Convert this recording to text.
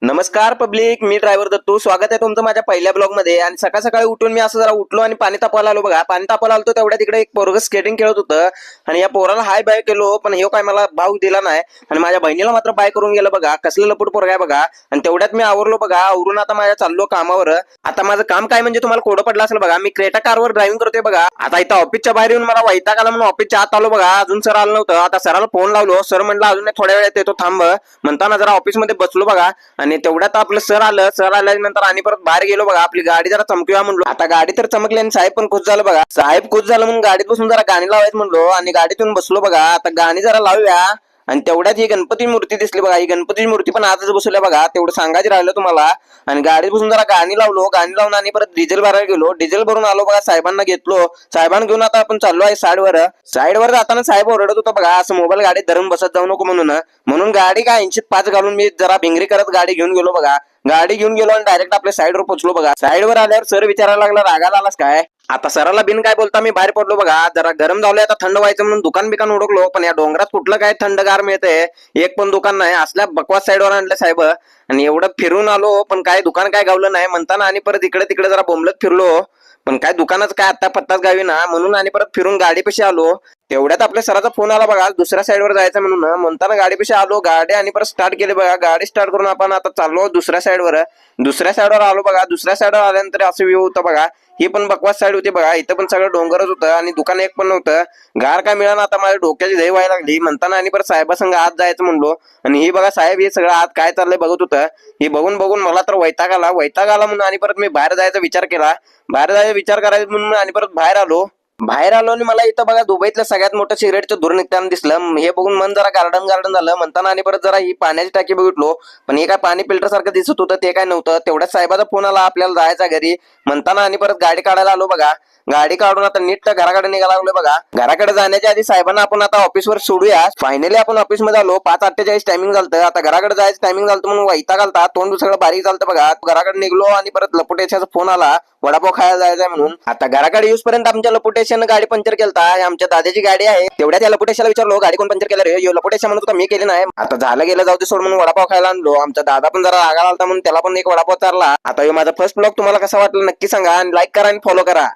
नमस्कार पब्लिक, मी ड्रायव्हर दत्तू. स्वागत आहे तुमचं माझ्या पहिल्या ब्लॉग मध्ये. आणि सकाळ सकाळी उठून मी असं जरा उठलो आणि पाणी तापवायला आलो बघा. पाणी तापवायला आलो तेवढ्या तिकडे एक पोरग स्केटिंग खेळत होतं आणि या पोराला हाय बाय केलो, पण हे काय मला भाव दिला नाही आणि माझ्या बहिणीला मात्र बाय करून गेलं बघा. कसलं लपूट पोरग आहे बघा. आणि तेवढ्यात मी आवरलो बघा. आवरून आता माझ्या चाललो कामावर. आता माझं काम काय म्हणजे तुम्हाला कोडं पडलं असेल बघा. मी क्रेटा कारवर ड्रायव्हिंग करतोय बघा. आता इथं ऑफिसच्या बाहेर येऊन मला वैताग आला म्हणून ऑफिसच्या आत आलो बघा. अजून सर आलं नव्हतं. आता सराला फोन लावलो. सर म्हणलं अजून थोड्या वेळात येतो, थांब म्हणताना जरा ऑफिसमध्ये बसलो बघा. आणि तेवढ्यात आपलं सर आल्यानंतर आणि परत बाहेर गेलो बघा. आपली गाडी जरा चमकूया म्हणलो. आता गाडी तर चमकली आणि साहेब पण खुश झालं बघा. साहेब खुश झालं म्हणून गाडीत बसून जरा गाणी लावायचं म्हणलो आणि गाडीतून बसलो बघा. आता गाणी जरा लावूया. आणि तेवढ्यात ही गणपती मूर्ती दिसली बघा. ही गणपती मूर्ती पण आजच बसवल्या बघा. तेवढं सांगायचं राहिलं तुम्हाला. आणि गाडीत बसून जरा गाणी लावलो. गाणी लावून आणि परत डिझेल भरायला गेलो. डिझेल भरून आलो बघा. साहेबांना घेतलो. साहेबांना घेऊन आता आपण चाललो आहे साईडवर जाताना साहेब ओरडत होता बघा, असं मोबाईल गाडीत धरून बसत जाऊ नको म्हणून गाडी काय 80-5 घालून मी जरा भिंगरी करत गाडी घेऊन गेलो बघा. गाडी घेऊन गेलो आणि डायरेक्ट आपल्या साईडवर पोहोचलो बघा. साईडवर आल्यावर सर विचारायला लागला, रागाला आलास काय? आता सराला बिन काय बोलता मी बाहेर पडलो बघा. जरा गरम झालोय, आता थंड व्हायचं म्हणून दुकान बिकान ओळखलो, पण या डोंगरात कुठलं काय थंडगार मिळतंय? एक पण दुकान नाही. असल्या बकवास साईडवर आणलं साहेब. आणि एवढं फिरून आलो, पण काय दुकान काय गावलं नाही म्हणताना आणि परत इकडे तिकडे जरा बोंबलत फिरलो. पण काय दुकानच काय आता पत्ताच गावी ना, म्हणून आणि परत फिरून गाडीपाशी आलो. तेवढ्यात आपल्या सराचा फोन आला बघा, दुसऱ्या साईडवर जायचं म्हणताना गाडीपाशी आलो. गाडी आणि परत स्टार्ट केली बघा. गाडी स्टार्ट करून आपण आता चाललो दुसऱ्या साईडवर आलो बघा. दुसऱ्या साईडवर आल्यानंतर असं व्ह्यू होतं बघा. ही पण बकवास साईड होती बघा. इथं पण सगळं डोंगरच होतं आणि दुकान एक पण नव्हतं. गार काय मिळालं. आता माझ्या डोक्याची दही व्हायला लागली म्हणताना आणि परत साहेबासंग आत जायचं म्हणलो. आणि ही बघा साहेब हे सगळं आत काय चाललंय बघत होतं. हे बघून बघून मला तर वैताग आला म्हणून आणि परत मी बाहेर जायचा विचार केला. बाहेर जायचा विचार करायचा म्हणून आणि परत बाहेर आलो आणि मला इथं बघा दुबईतलं सगळ्यात मोठं सिगरेटचं धूर निघताना दिसलं. हे बघून मन जरा गार्डन झालं म्हणताना आणि परत जरा ही पाण्याची टाकी बघितलो. पण हे काय पाणी फिल्टर सारखं दिसत होतं, ते काय नव्हतं. तेवढ्याच साहेबाचा फोन आला आपल्याला जायचा घरी म्हणताना आणि परत गाडी काढायला आलो बघा. गाडी काढून आता नीट घराकडे निघायला लागलो बघा. घराकडे जाण्याच्या आधी साहेबांना आपण आता ऑफिसवर सोडूया. फायनली आपण ऑफिस मध्ये आलो. 5:48 टायमिंग झालं. आता घराकडे जायचं टायमिंग झालं म्हणून वैताग आलता. तोंड सगळं बारीक झालं बघा. घराकडे निघलो आणि परत लपुटेशाचा फोन आला, वडापाव खायला जायचंय म्हणून. आता घराकडे येऊस पर्यंत आमच्या लपुटेशानं गाडी पंक्चर केलता. आमच्या दादाची गाडी आहे. तेवढ्या त्या लपुटेशाला विचारलो, गाडी कोण पंक्चर केलं रे? लपुटेशा म्हणत होता मी केली नाही. आता झालं गेलं जाऊ दे सोड म्हणून वडापाव खायला आणलो. आमचा दादा पण जरा रागाला आलता म्हणून त्याला पण एक वडापाव चारला. आता माझा फर्स्ट ब्लॉग तुम्हाला कसा वाटला नक्की सांगा आणि लाईक करा आणि फॉलो करा.